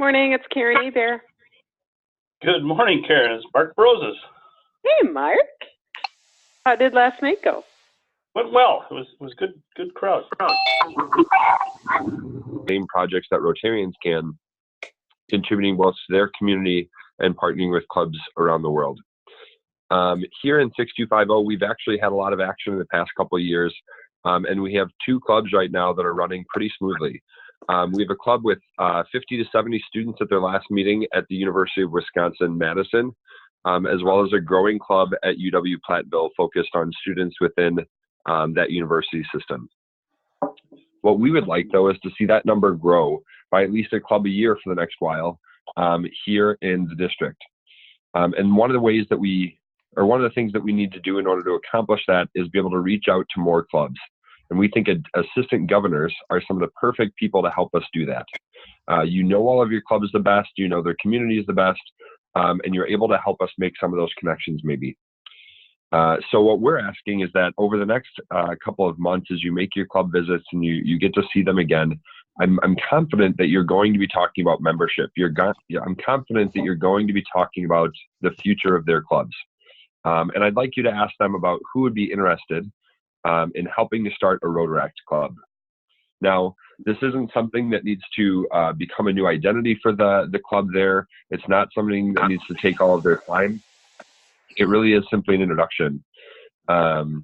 Morning, it's Karen E. there. Good morning, Karen. It's Mark Broses. Hey, Mark. How did last night go? Went well. It was good crowd. Same projects that Rotarians can, contributing both to their community and partnering with clubs around the world. Here in 6250, we've actually had a lot of action in the past couple of years, and we have 2 clubs right now that are running pretty smoothly. We have a club with 50 to 70 students at their last meeting at the University of Wisconsin-Madison, as well as a growing club at UW-Platteville focused on students within that university system. What we would like, though, is to see that number grow by at least a club a year for the next while here in the district. And one of the things that we need to do in order to accomplish that is be able to reach out to more clubs. And we think assistant governors are some of the perfect people to help us do that. You know all of your clubs the best, you know their communities the best, and you're able to help us make some of those connections maybe. So what we're asking is that over the next couple of months, as you make your club visits and you get to see them again, I'm confident that you're going to be talking about membership. I'm confident that you're going to be talking about the future of their clubs. And I'd like you to ask them about who would be interested in helping to start a Rotaract club. Now, this isn't something that needs to become a new identity for the club there. It's not something that needs to take all of their time. It really is simply an introduction. And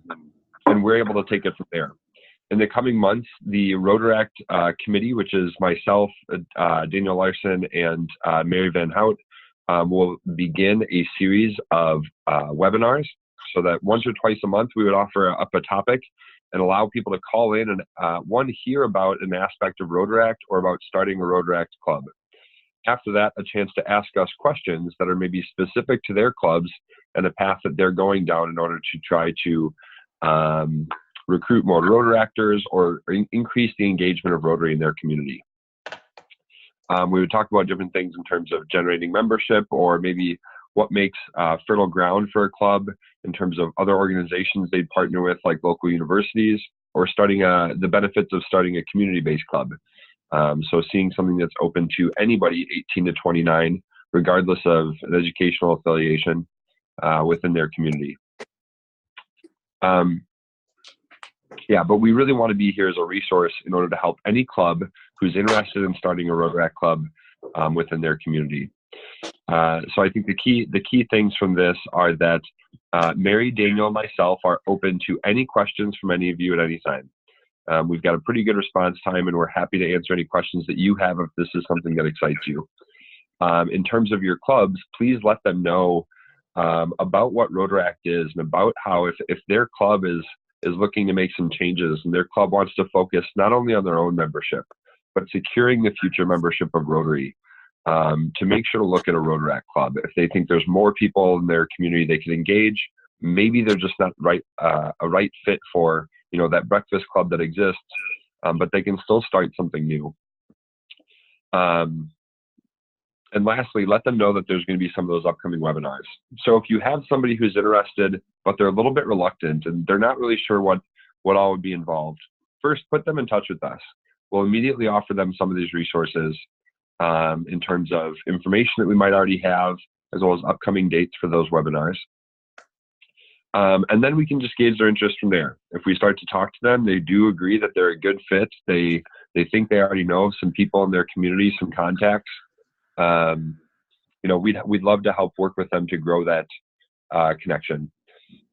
we're able to take it from there. In the coming months, the Rotaract committee, which is myself, Daniel Larson, and Mary Van Hout, will begin a series of webinars so that once or twice a month we would offer up a topic and allow people to call in and hear about an aspect of Rotaract or about starting a Rotaract club. After that, a chance to ask us questions that are maybe specific to their clubs and the path that they're going down in order to try to recruit more Rotaractors or increase the engagement of Rotary in their community. We would talk about different things in terms of generating membership or maybe what makes fertile ground for a club in terms of other organizations they'd partner with, like local universities, or starting the benefits of starting a community-based club. So seeing something that's open to anybody 18 to 29, regardless of an educational affiliation within their community. Yeah, but we really want to be here as a resource in order to help any club who's interested in starting a Rotaract club within their community. So I think the key things from this are that Mary, Daniel, and myself are open to any questions from any of you at any time. We've got a pretty good response time, and we're happy to answer any questions that you have if this is something that excites you. In terms of your clubs, please let them know about what Rotaract is and about how if their club is looking to make some changes and their club wants to focus not only on their own membership, but securing the future membership of Rotary, to make sure to look at a Rotaract club. If they think there's more people in their community they can engage, maybe they're just not a right fit for that breakfast club that exists, but they can still start something new. And lastly, let them know that there's going to be some of those upcoming webinars. So if you have somebody who's interested, but they're a little bit reluctant and they're not really sure what all would be involved, first put them in touch with us. We'll immediately offer them some of these resources in terms of information that we might already have, as well as upcoming dates for those webinars. And then we can just gauge their interest from there. If we start to talk to them, they do agree that they're a good fit. They think they already know some people in their community, some contacts. We'd love to help work with them to grow that connection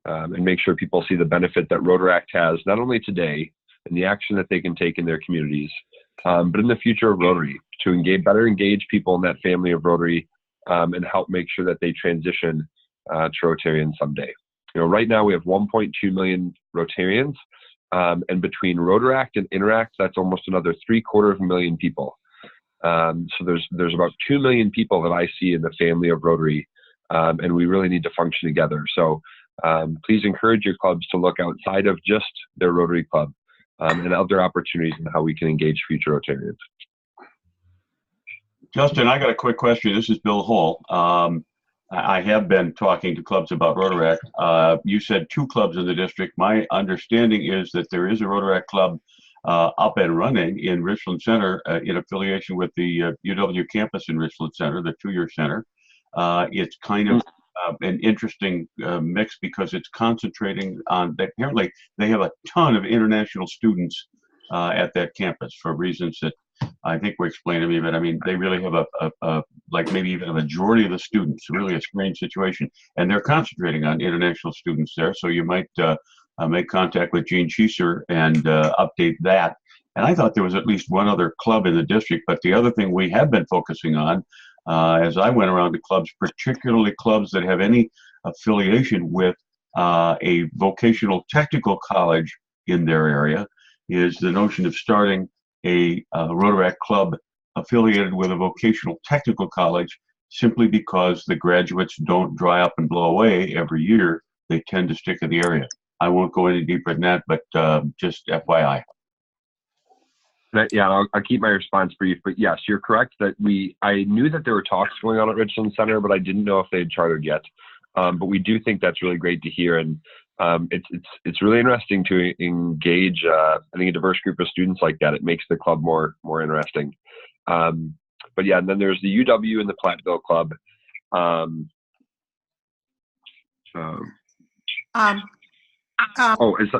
and make sure people see the benefit that Rotaract has, not only today and the action that they can take in their communities, but in the future of Rotary, to better engage people in that family of Rotary and help make sure that they transition to Rotarian someday. Right now we have 1.2 million Rotarians, and between Rotaract and Interact, that's almost another 750,000 people. So there's about 2 million people that I see in the family of Rotary, and we really need to function together. So please encourage your clubs to look outside of just their Rotary club and other opportunities in how we can engage future Rotarians. Justin, I got a quick question. This is Bill Hall. I have been talking to clubs about Rotaract. You said 2 clubs in the district. My understanding is that there is a Rotaract club up and running in Richland Center in affiliation with the UW campus in Richland Center, the two-year center. It's kind of an interesting mix because it's concentrating on, apparently they have a ton of international students at that campus for reasons that I think were explained to me, but I mean, they really have a like maybe even a majority of the students, really a strange situation, and they're concentrating on international students there. So you might make contact with Gene Cheeser and update that. And I thought there was at least one other club in the district, but the other thing we have been focusing on as I went around to clubs, particularly clubs that have any affiliation with a vocational technical college in their area, is the notion of starting a Rotary club affiliated with a vocational technical college, simply because the graduates don't dry up and blow away every year. They tend to stick in the area. I won't go any deeper than that, but just FYI. Yeah, I'll keep my response brief, but yes, you're correct that I knew that there were talks going on at Richland Center, but I didn't know if they had chartered yet. But we do think that's really great to hear, and it's really interesting to engage I think a diverse group of students like that. It makes the club more interesting. But yeah, and then there's the UW and the Platteville Club.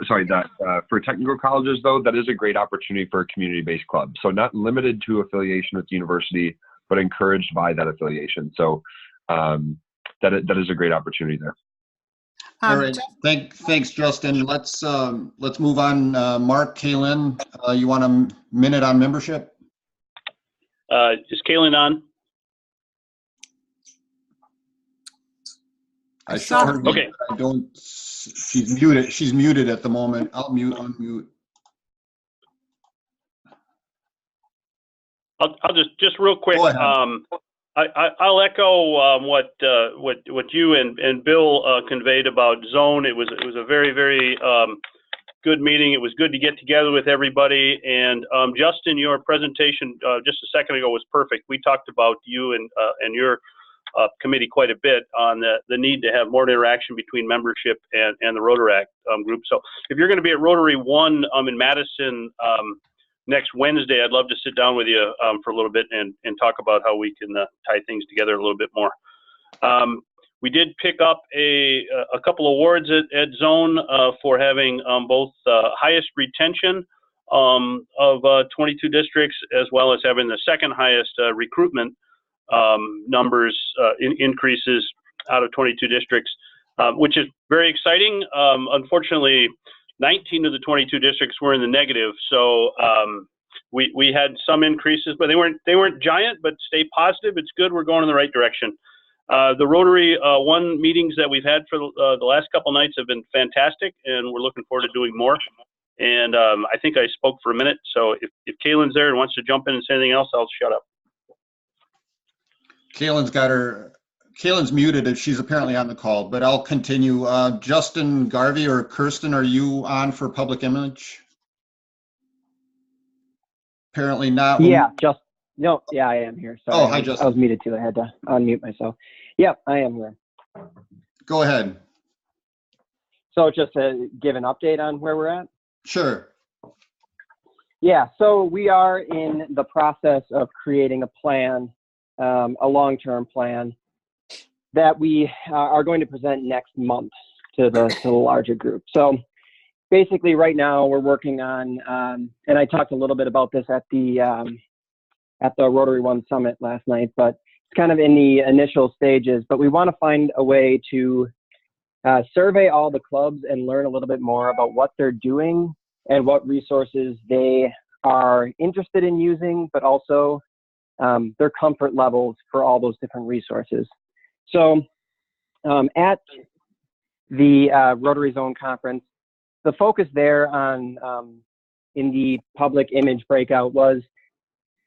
Sorry, that for technical colleges, though, that is a great opportunity for a community-based club. So not limited to affiliation with the university, but encouraged by that affiliation. So that is a great opportunity there. All right. Thanks, Justin. Let's move on. Mark, Kaylin, you want a minute on membership? Is Kaylin on? I saw her. Okay. I don't. She's muted. She's muted at the moment. I'll unmute. I'll just real quick. Go ahead. I'll echo what you and Bill conveyed about Zone. It was a very good meeting. It was good to get together with everybody. And Justin, your presentation just a second ago was perfect. We talked about you and your committee quite a bit on the need to have more interaction between membership and the Rotary group. So if you're going to be at Rotary 1 in Madison next Wednesday, I'd love to sit down with you for a little bit and talk about how we can tie things together a little bit more. We did pick up a couple awards at Zone for having both highest retention of 22 districts, as well as having the second highest recruitment numbers increases out of 22 districts, which is very exciting. Unfortunately, 19 of the 22 districts were in the negative, so we had some increases, but they weren't giant. But stay positive; it's good. We're going in the right direction. The Rotary 1 meetings that we've had for the last couple nights have been fantastic, and we're looking forward to doing more. And I think I spoke for a minute, so if Kaylin's there and wants to jump in and say anything else, I'll shut up. Kaylin's muted if she's apparently on the call, but I'll continue. Justin Garvey or Kirsten, are you on for public image? Apparently not. Yeah, yeah, I am here. Sorry. Oh, hi, Justin. I was muted too. I had to unmute myself. Yep, I am here. Go ahead. So just to give an update on where we're at? Sure. Yeah, so we are in the process of creating a plan, a long-term plan that we are going to present next month to the larger group. So basically right now we're working on, and I talked a little bit about this at the Rotary 1 Summit last night, but it's kind of in the initial stages, but we want to find a way to survey all the clubs and learn a little bit more about what they're doing and what resources they are interested in using, but also their comfort levels for all those different resources. So at the Rotary Zone Conference, the focus there on in the public image breakout was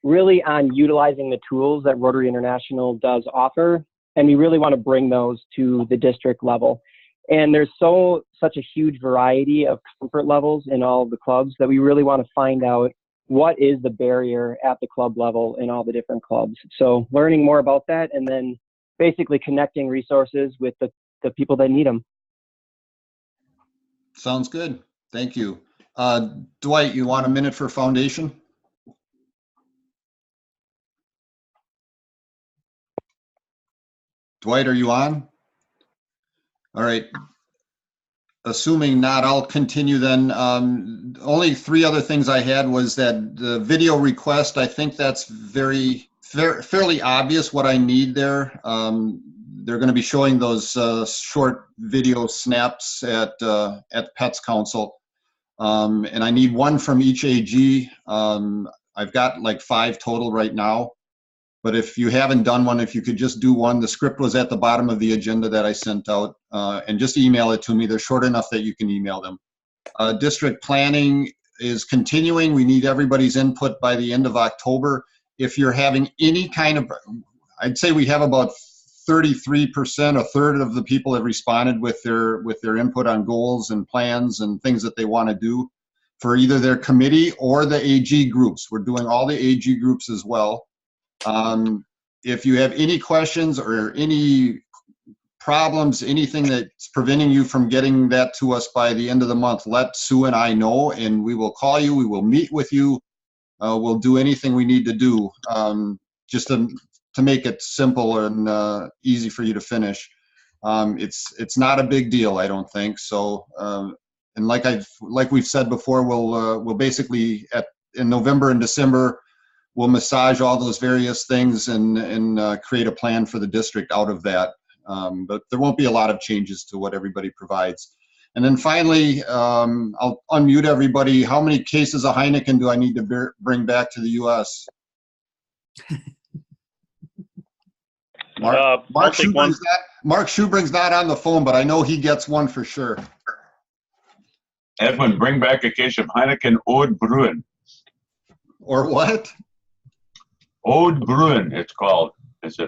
really on utilizing the tools that Rotary International does offer, and we really want to bring those to the district level. And there's such a huge variety of comfort levels in all of the clubs that we really want to find out what is the barrier at the club level in all the different clubs. So learning more about that, and then basically connecting resources with the people that need them. Sounds good. Thank you. Dwight, you want a minute for foundation? Dwight, are you on? All right. Assuming not, I'll continue then. Only three other things I had was that the video request, I think that's fairly obvious what I need there. They're going to be showing those short video snaps at Pets Council. And I need one from each AG. I've got like 5 total right now. But if you haven't done one, if you could just do one, the script was at the bottom of the agenda that I sent out, and just email it to me. They're short enough that you can email them. District planning is continuing. We need everybody's input by the end of October. If you're having any kind of, I'd say we have about 33%, a third of the people have responded with their input on goals and plans and things that they want to do for either their committee or the AG groups. We're doing all the AG groups as well. If you have any questions or any problems, anything that's preventing you from getting that to us by the end of the month, let Sue and I know, and we will call you, we will meet with you, we'll do anything we need to do, just to make it simple and easy for you to finish. It's not a big deal, I don't think. So, and like we've said before, we'll basically in November and December, we'll massage all those various things and create a plan for the district out of that. But there won't be a lot of changes to what everybody provides. And then finally, I'll unmute everybody. How many cases of Heineken do I need to bring back to the U.S.? Mark Schubring's not on the phone, but I know he gets one for sure. Edwin, bring back a case of Heineken Oud Bruin. Or what? Oud Bruin, it's called. It's a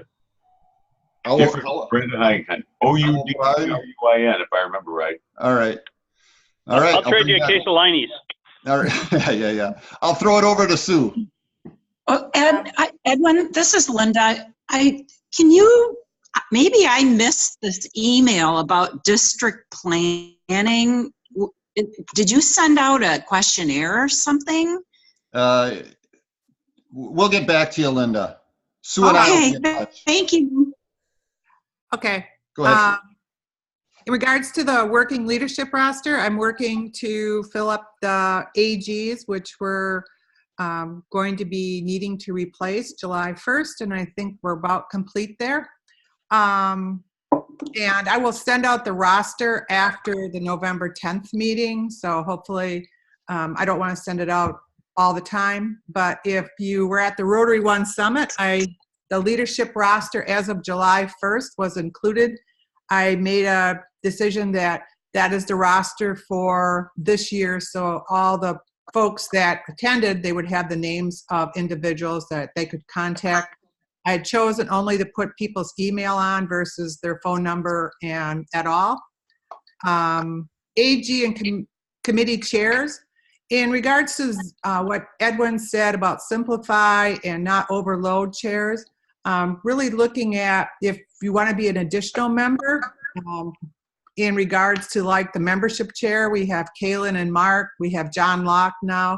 different brand of Heineken. O-U-D-B-R-U-I-N, if I remember right. All right. All right. I'll trade you a case of Liney's. All right. Yeah. I'll throw it over to Sue. Oh, Edwin, this is Linda. Maybe I missed this email about district planning. Did you send out a questionnaire or something? We'll get back to you, Linda. Sue and I will be in touch. Thank you. Okay. Go ahead. In regards to the working leadership roster, I'm working to fill up the AGs, which we're going to be needing to replace July 1st, and I think we're about complete there. And I will send out the roster after the November 10th meeting, so hopefully I don't want to send it out all the time, but if you were at the Rotary One Summit, the leadership roster as of July 1st was included. I made a decision that is the roster for this year, so all the folks that attended, they would have the names of individuals that they could contact. I had chosen only to put people's email on versus their phone number and at all. AG and committee chairs, in regards to what Edwin said about simplify and not overload chairs, really looking at if you want to be an additional member, in regards to like the membership chair, we have Kaylin and Mark, we have John Locke now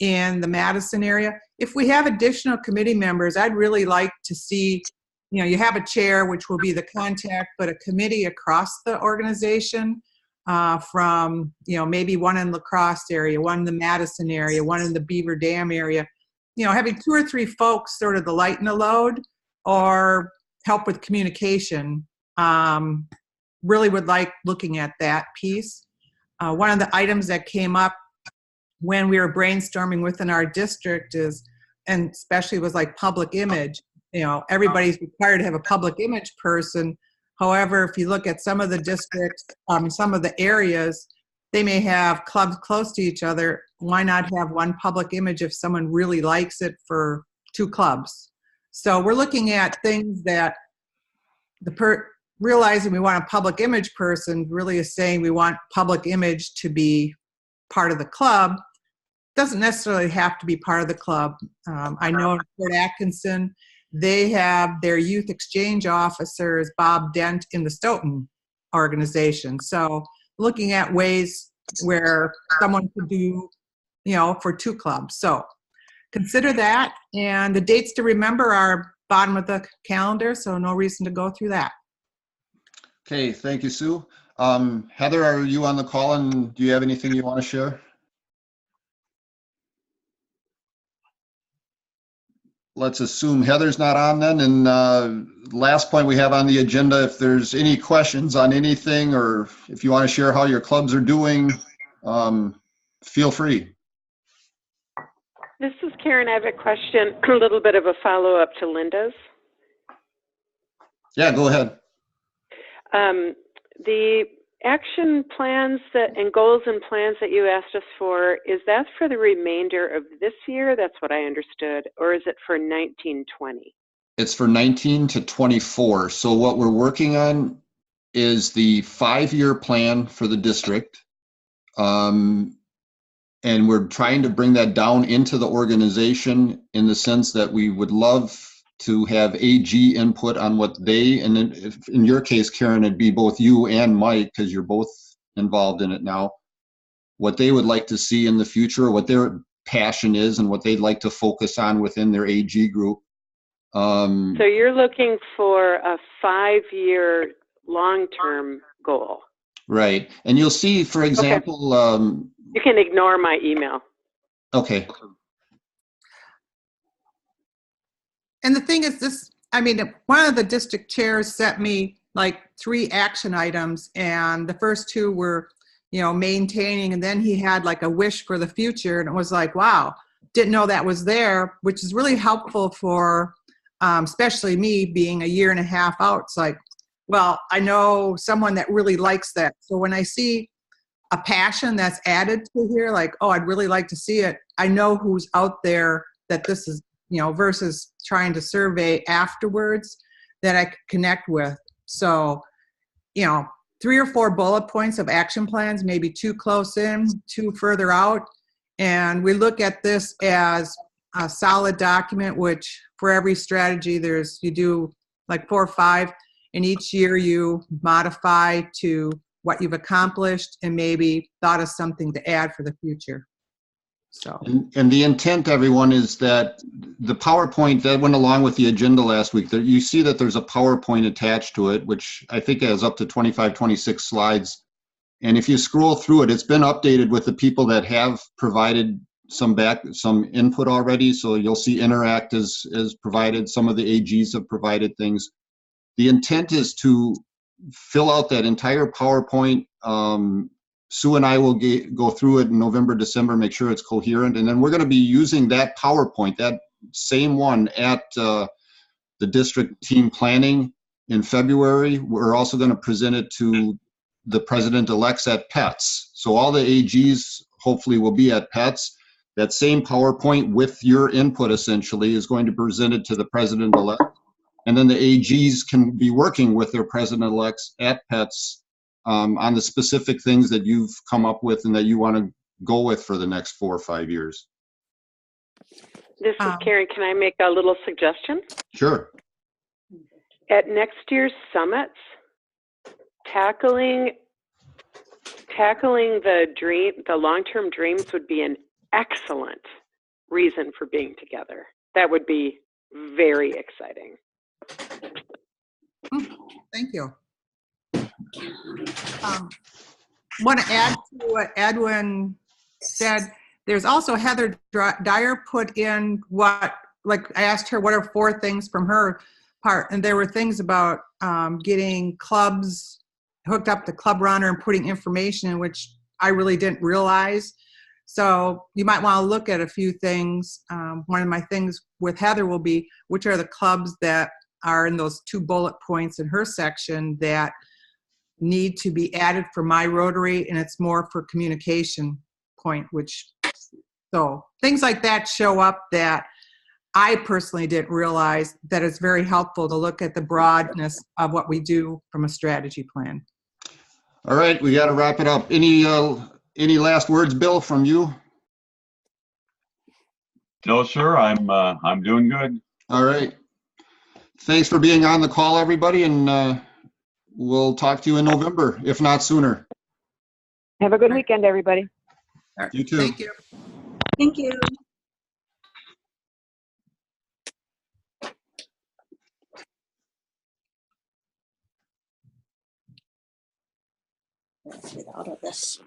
in the Madison area. If we have additional committee members, I'd really like to see, you have a chair, which will be the contact, but a committee across the organization, from, maybe one in La Crosse area, one in the Madison area, one in the Beaver Dam area, having 2 or 3 folks sort of the lighten the load or help with communication. Really would like looking at that piece. One of the items that came up when we were brainstorming within our district is, and especially was like public image, everybody's required to have a public image person. However, if you look at some of the districts, some of the areas, they may have clubs close to each other. Why not have one public image if someone really likes it for 2 clubs? So we're looking at things that realizing we want a public image person really is saying we want public image to be part of the club. Doesn't necessarily have to be part of the club. I know in Port Atkinson, they have their youth exchange officers, Bob Dent, in the Stoughton organization. So looking at ways where someone could do, for 2 clubs. So consider that. And the dates to remember are bottom of the calendar, so no reason to go through that. Okay, thank you, Sue. Heather, are you on the call, and do you have anything you want to share? Let's assume Heather's not on then. And last point we have on the agenda, if there's any questions on anything, or if you want to share how your clubs are doing, feel free. This is Karen. I have a question, a little bit of a follow-up to Linda's. Yeah, go ahead. The action plans and goals and plans that you asked us for, is that for the remainder of this year? That's what I understood. Or is it for 1920? It's for 19 to 24. So what we're working on is the 5-year plan for the district. And we're trying to bring that down into the organization in the sense that we would love to have AG input on what they, and if in your case, Karen, it'd be both you and Mike, because you're both involved in it now, what they would like to see in the future, what their passion is, and what they'd like to focus on within their AG group. So you're looking for a 5-year long-term goal. Right. And you'll see, for example, okay. You can ignore my email. Okay. And the thing is this, one of the district chairs sent me like 3 action items, and the first 2 were, maintaining, and then he had like a wish for the future, and it was like, wow, didn't know that was there, which is really helpful for, especially me being a year and a half out. It's like, well, I know someone that really likes that. So when I see a passion that's added to here, like, oh, I'd really like to see it, I know who's out there that this is, versus trying to survey afterwards, that I could connect with. So, 3 or 4 bullet points of action plans, maybe 2 close in, 2 further out. And we look at this as a solid document, which for every strategy, you do like 4 or 5, and each year you modify to what you've accomplished and maybe thought of something to add for the future. So. And the intent, everyone, is that the PowerPoint that went along with the agenda last week, that you see that there's a PowerPoint attached to it, which I think has up to 25, 26 slides. And if you scroll through it, it's been updated with the people that have provided some input already. So you'll see Interact is provided. Some of the AGs have provided things. The intent is to fill out that entire PowerPoint. Sue and I will go through it in November, December, make sure it's coherent. And then we're going to be using that PowerPoint, that same one, at the district team planning in February. We're also going to present it to the president-elects at PETS. So all the AGs hopefully will be at PETS. That same PowerPoint with your input essentially is going to be presented to the president-elect. And then the AGs can be working with their president-elects at PETS on the specific things that you've come up with and that you want to go with for the next 4 or 5 years. This is Karen. Can I make a little suggestion? Sure. At next year's summits, tackling the long-term dreams would be an excellent reason for being together. That would be very exciting. Thank you. Want to add to what Edwin said. There's also Heather Dyer put in I asked her what are 4 things from her part, and there were things about getting clubs hooked up to Club Runner and putting information in, which I really didn't realize. So you might want to look at a few things. One of my things with Heather will be, which are the clubs that are in those 2 bullet points in her section that need to be added for my Rotary, and it's more for communication point, so things like that show up that I personally didn't realize, that it's very helpful to look at the broadness of what we do from a strategy plan. All right, we got to wrap it up. Any last words, Bill, from you? No, sir. I'm doing good. All right. Thanks for being on the call, everybody, and we'll talk to you in November, if not sooner. Have a good weekend, everybody. All right. You too. Thank you. Thank you. Let's get out of this.